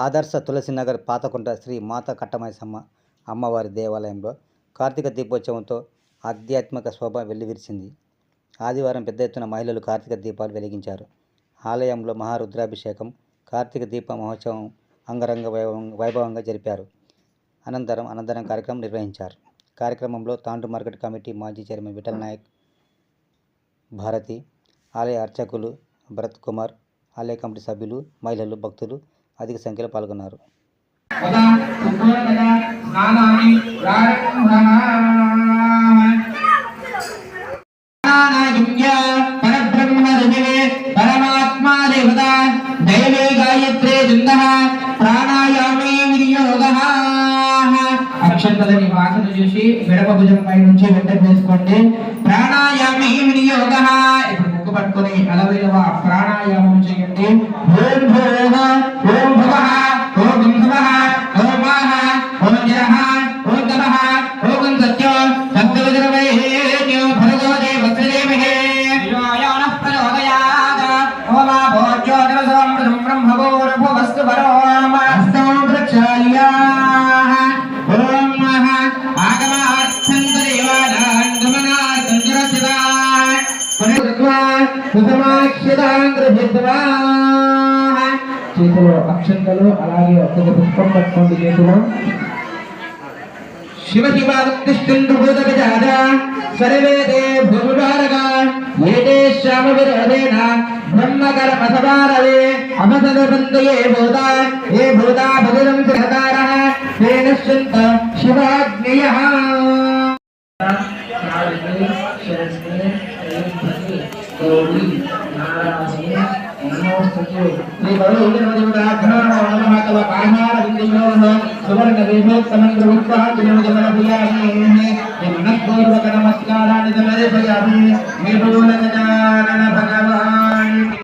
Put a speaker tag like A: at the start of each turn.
A: ఆదర్శ తులసినగర్ పాతకుంట శ్రీ మాత కట్టమైసమ్మ అమ్మవారి దేవాలయంలో కార్తీక దీపోత్సవంతో ఆధ్యాత్మిక శోభ వెల్లివిరిసింది. ఆదివారం పెద్ద ఎత్తున మహిళలు కార్తీక దీపాలు వెలిగించారు. ఆలయంలో మహారుద్రాభిషేకం, కార్తీక దీప మహోత్సవం అంగరంగ వైభవంగా జరిపారు. అనంతరం కార్యక్రమం నిర్వహించారు. కార్యక్రమంలో తాండ్రు మార్కెట్ కమిటీ మాజీ చైర్మన్ విఠల్ నాయక్, భారతి, ఆలయ అర్చకులు భరత్ కుమార్, ఆలయ కమిటీ సభ్యులు, మహిళలు, భక్తులు అధిక సంఖ్యలో పాల్గొన్నారు.
B: అక్షంతలని వాసన చూసి మెడప భుజం పై నుంచి వెంట వేసుకోండి. ప్రాణాయామే వినియోగ. ఇప్పుడు ముక్కు పట్టుకొని అలవేలవ ప్రాణాయామం చేయండి. ఓం భోగ, ఓం భవః, ఓం భవః, ఓం మాహ, ఓం జరః, ఓం తమః, ఓం సత్యం సంతోజరవైహేన్యో భర్గో దేవస్యదేమహే యోయానః ప్రచోదయాత్. ఓం భోజ్యోతిరసం బ్రహ్మభూర్భువస్తు పరోమ హస్తం ప్రక్షాళ్యా. చేతిలో అక్షంతలు, అలాగే ఒక్కొక్క పుష్పం పట్టుకోండి చేతిలో. శివ శివాదిష్టిండు భూతపిజాత సర్వేదే భూభారగా ఏదే శ్యామ విరోధేన బ్రహ్మకర పసవారవే అమసద బందయే భూతా ఏ భూతా భగవం సహకారః తేన శంత శివాగ్నియః. శ్రీ నమస్కారాన్ని